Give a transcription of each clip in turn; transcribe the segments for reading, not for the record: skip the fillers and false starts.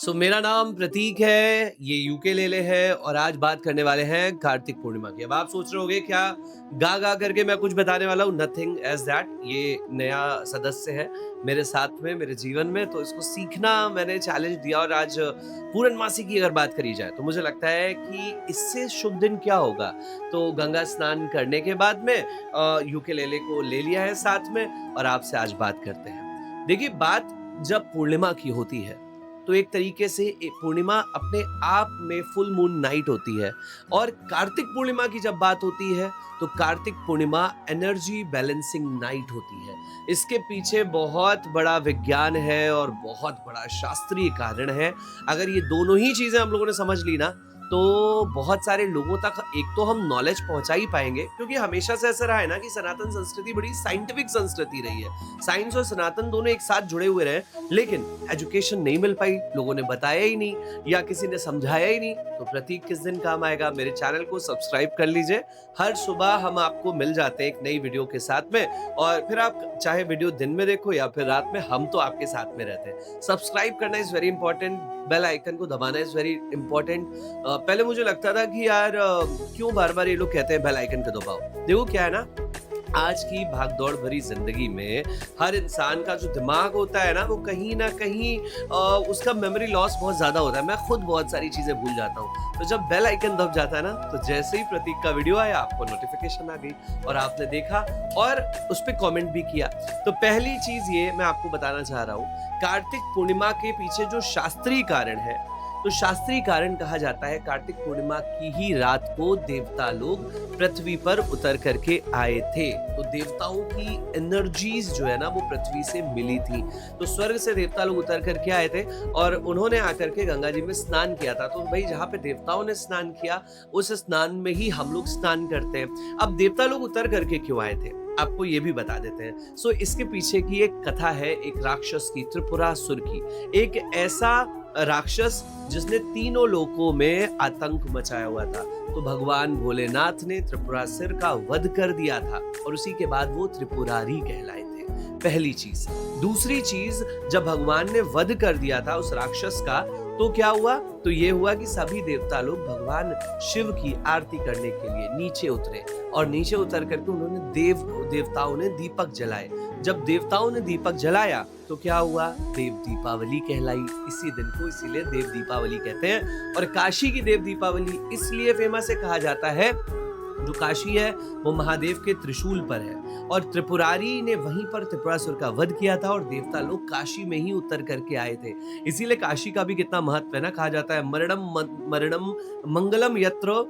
मेरा नाम प्रतीक है, ये यूकेलेले है और आज बात करने वाले हैं कार्तिक पूर्णिमा की। अब आप सोच रहे होंगे क्या गा गा करके मैं कुछ बताने वाला हूँ? Nothing as that. ये नया सदस्य है मेरे साथ में, मेरे जीवन में, तो इसको सीखना मैंने चैलेंज दिया। और आज पूर्णमासी की अगर बात करी जाए तो मुझे लगता है कि इससे शुभ दिन क्या होगा। तो गंगा स्नान करने के बाद में यूकेलेले को ले लिया है साथ में और आपसे आज बात करते हैं। देखिए, बात जब पूर्णिमा की होती है तो एक तरीके से पूर्णिमा अपने आप में फुल मून नाइट होती है। और कार्तिक पूर्णिमा की जब बात होती है तो Kartik Purnima energy balancing night होती है। इसके पीछे बहुत बड़ा विज्ञान है और बहुत बड़ा शास्त्रीय कारण है। अगर ये दोनों ही चीजें हम लोगों ने समझ ली ना, तो बहुत सारे लोगों तक एक तो हम नॉलेज पहुंचा ही पाएंगे, क्योंकि हमेशा से ऐसा रहा है ना कि सनातन संस्कृति बड़ी साइंटिफिक संस्कृति रही है। साइंस और सनातन दोनों एक साथ जुड़े हुए रहे, लेकिन एजुकेशन नहीं मिल पाई, लोगों ने बताया ही नहीं या किसी ने समझाया ही नहीं। तो प्रतीक किस दिन काम आएगा? मेरे चैनल को सब्सक्राइब कर लीजिए। हर सुबह हम आपको मिल जाते हैं एक नई वीडियो के साथ में, और फिर आप चाहे वीडियो दिन में देखो या फिर रात में, हम तो आपके साथ में रहते हैं। सब्सक्राइब करना is very important, bell icon को दबाना इज वेरी इंपॉर्टेंट। पहले मुझे लगता था कि यार क्यों बार बार ये लोग कहते हैं बेल आइकन को दबाओ। देखो क्या है ना, आज की भागदौड़ भरी जिंदगी में हर इंसान का जो दिमाग होता है ना, वो कहीं ना कहीं उसका मेमोरी लॉस बहुत ज्यादा होता है। मैं खुद बहुत सारी चीजें भूल जाता हूँ। तो जब बेल आइकन दब जाता है ना, तो जैसे ही प्रतीक का वीडियो आया आपको नोटिफिकेशन आ गई और आपने देखा और उस पर कॉमेंट भी किया। तो पहली चीज ये मैं आपको बताना चाह रहा हूँ, कार्तिक पूर्णिमा के पीछे जो शास्त्रीय कारण है, तो शास्त्रीय कारण कहा जाता है कार्तिक पूर्णिमा की ही रात को देवता लोग पृथ्वी पर उतर करके आए थे। तो देवताओं की एनर्जीज जो है ना, वो पृथ्वी से मिली थी। तो स्वर्ग से देवता लोग उतर करके आए थे और उन्होंने आकर के गंगा जी में स्नान किया था। तो भाई, जहाँ पे देवताओं ने स्नान किया उस स्नान में ही हम लोग स्नान करते हैं। अब देवता लोग उतर करके क्यों आए थे, आपको ये भी बता देते हैं। इसके पीछे की एक कथा है, एक राक्षस की, त्रिपुरासुर की। एक ऐसा राक्षस जिसने तीनों लोकों में आतंक मचाया हुआ था। तो भगवान भोलेनाथ ने त्रिपुरासुर का वध कर दिया था और उसी के बाद वो त्रिपुरारी कहलाए थे। पहली चीज। दूसरी चीज, जब भगवान ने वध कर दिया था उस राक्षस का, तो क्या हुआ? तो ये हुआ कि सभी देवता लोग भगवान शिव की आरती करने के लिए नीचे उतरे और नीचे उतर करके उन्होंने देवताओं ने दीपक जलाए। जब देवताओं ने दीपक जलाया तो क्या हुआ? देव दीपावली कहलाई इसी दिन को, इसीलिए देव दीपावली कहते हैं। और काशी की देव दीपावली इसलिए फेमस है, कहा जाता है जो काशी है वो महादेव के त्रिशूल पर है और त्रिपुरारी ने वहीं पर त्रिपुरासुर का वध किया था और देवता लोग काशी में ही उतर करके आए थे। इसीलिए काशी का भी कितना महत्व है ना। कहा जाता है मरणम मंगलम यत्र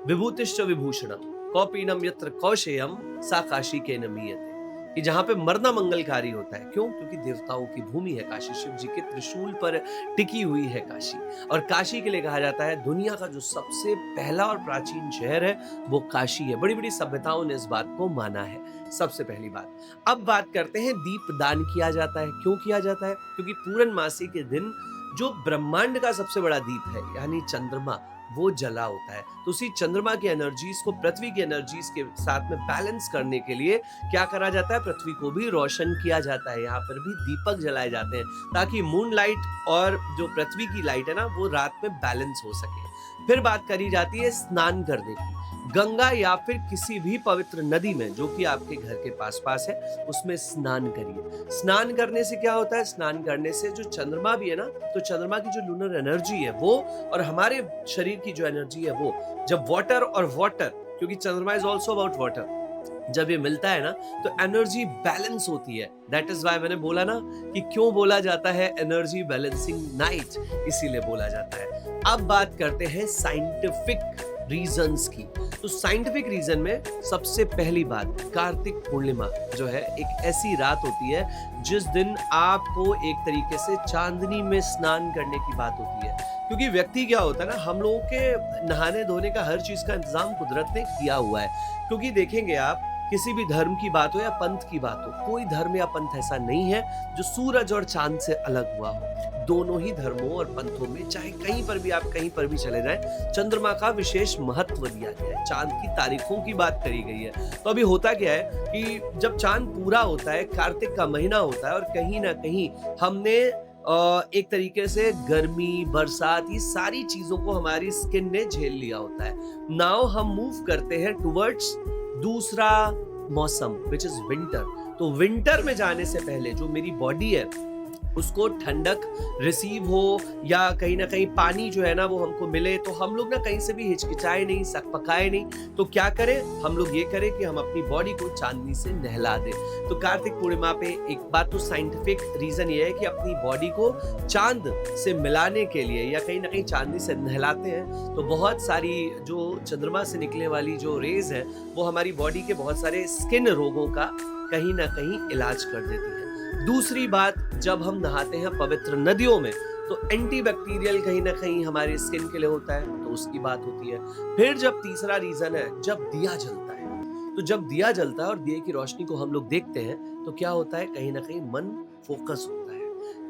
विभूतिश्च विभूषणम कौपीनम यत्र कौशेयम सा काशी के नमीयते, कि जहां पे मरना मंगलकारी होता है। क्यों? क्योंकि देवताओं की भूमि है काशी, शिव जी के त्रिशूल पर टिकी हुई है काशी। और काशी के लिए कहा जाता है दुनिया का जो सबसे पहला और प्राचीन शहर है वो काशी है। बड़ी बड़ी सभ्यताओं ने इस बात को माना है। सबसे पहली बात। अब बात करते हैं, दीप दान किया जाता है। क्यों किया जाता है? क्योंकि पूर्णमासी के दिन जो ब्रह्मांड का सबसे बड़ा दीप है, यानी चंद्रमा, वो जला होता है। तो उसी चंद्रमा की एनर्जीज को पृथ्वी की एनर्जीज के साथ में बैलेंस करने के लिए क्या करा जाता है? पृथ्वी को भी रोशन किया जाता है। यहाँ पर भी दीपक जलाए जाते हैं ताकि मून लाइट और जो पृथ्वी की लाइट है ना, वो रात में बैलेंस हो सके। फिर बात करी जाती है स्नान करने की। गंगा या फिर किसी भी पवित्र नदी में जो कि आपके घर के पास है, उसमें स्नान करिए। स्नान करने से क्या होता है? स्नान करने से जो चंद्रमा भी है ना, तो चंद्रमा की जो लूनर एनर्जी है वो, और हमारे शरीर की जो एनर्जी है वो, जब वाटर और वाटर, क्योंकि चंद्रमा इज ऑल्सो अबाउट वाटर, जब ये मिलता है ना तो एनर्जी बैलेंस होती है। दैट इज वाई मैंने बोला ना कि क्यों बोला जाता है एनर्जी बैलेंसिंग नाइट, इसीलिए बोला जाता है। अब बात करते हैं साइंटिफिक रीजंस की। तो साइंटिफिक रीजन में सबसे पहली बात, कार्तिक पूर्णिमा जो है एक ऐसी रात होती है जिस दिन आपको एक तरीके से चांदनी में स्नान करने की बात होती है। क्योंकि व्यक्ति क्या होता है ना, हम लोगों के नहाने धोने का हर चीज का इंतजाम कुदरत ने किया हुआ है। क्योंकि देखेंगे आप, किसी भी धर्म की बात हो या पंथ की बात हो, कोई धर्म या पंथ ऐसा नहीं है जो सूरज और चांद से अलग हुआ हो। दोनों ही धर्मों और पंथों में, चाहे कहीं पर भी आप कहीं पर भी चले जाएं, चंद्रमा का विशेष महत्व दिया गया है। चांद की तारीखों की बात करी गई है। तो अभी होता क्या है कि जब चांद पूरा होता है, कार्तिक का महीना होता है और कहीं ना कहीं हमने एक तरीके से गर्मी, बरसात, ये सारी चीज़ों को हमारी स्किन ने झेल लिया होता है। नाउ हम मूव करते हैं टुवर्ड्स दूसरा मौसम व्हिच इज़ विंटर। तो विंटर में जाने से पहले जो मेरी बॉडी है उसको ठंडक रिसीव हो या कहीं न कहीं पानी जो है ना वो हमको मिले, तो हम लोग ना कहीं से भी हिचकिचाए नहीं, सकपकाए नहीं। तो क्या करें? हम लोग ये करें कि हम अपनी बॉडी को चांदनी से नहला दें। तो कार्तिक पूर्णिमा पे एक बात तो साइंटिफिक रीज़न ये है कि अपनी बॉडी को चाँद से मिलाने के लिए या कहीं न कहीं चांदनी से नहलाते हैं, तो बहुत सारी जो चंद्रमा से निकलने वाली जो रेज़ हैं, वो हमारी बॉडी के बहुत सारे स्किन रोगों का कहीं न कहीं इलाज कर देती है। दूसरी बात, जब हम नहाते हैं पवित्र नदियों में, तो एंटीबैक्टीरियल कहीं न कहीं हमारी स्किन के लिए होता है, तो उसकी बात होती है। फिर जब तीसरा रीज़न है, जब दिया जलता है, तो जब दिया जलता है और दिए की रोशनी को हम लोग देखते हैं, तो क्या होता है? कहीं न कहीं मन फोकस होता है,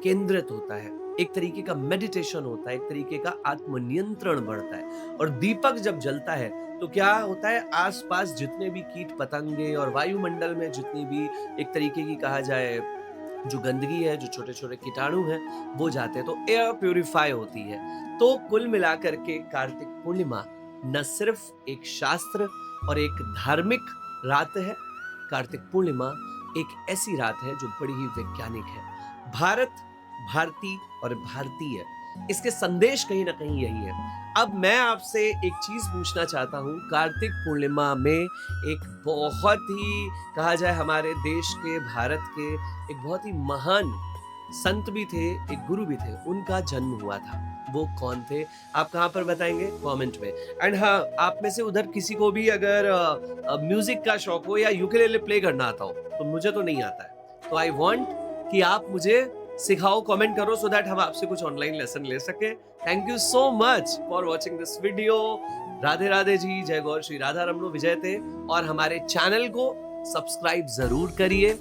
केंद्रित होता है, एक तरीके का मेडिटेशन होता है, एक तरीके का आत्मनियंत्रण बढ़ता है। और दीपक जब जलता है, तो क्या होता है? आस-पास जितने भी कीट पतंगे और वायुमंडल में जितनी भी एक तरीके की कहा जाए जो गंदगी है, जो छोटे-छोटे कीटाणु हैं, वो जाते हैं, तो एयर प्यूरिफाई होती है। तो कुल मिलाकर के कार्तिक पूर्णिमा न सिर्फ एक शास्त्र और एक धार्मिक रात है, कार्तिक पूर्णिमा एक ऐसी रात है जो बड़ी ही वैज्ञानिक है। भारत, भारती और भारतीय, इसके संदेश कहीं न कहीं यही है। अब मैं आपसे एक चीज़ पूछना चाहता हूँ, कार्तिक पूर्णिमा में एक बहुत ही कहा जाए हमारे देश के, भारत के एक बहुत ही महान संत भी थे, एक गुरु भी थे, उनका जन्म हुआ था। वो कौन थे? आप कहाँ पर बताएँगे? कमेंट में। एंड हाँ, आप में से उधर किसी को भी अगर म्यूज़िक का शौक हो या यूकेलेले प्ले करना आता हो, तो मुझे तो नहीं आता है। तो आई वांट कि आप मुझे सिखाओ, कमेंट करो सो दैट हम आपसे कुछ ऑनलाइन लेसन ले सकें। Thank you so much for watching this video. Radhe Radhe ji, जय गौर श्री राधा रमणो विजयते। और हमारे चैनल को सब्सक्राइब ज़रूर करिए।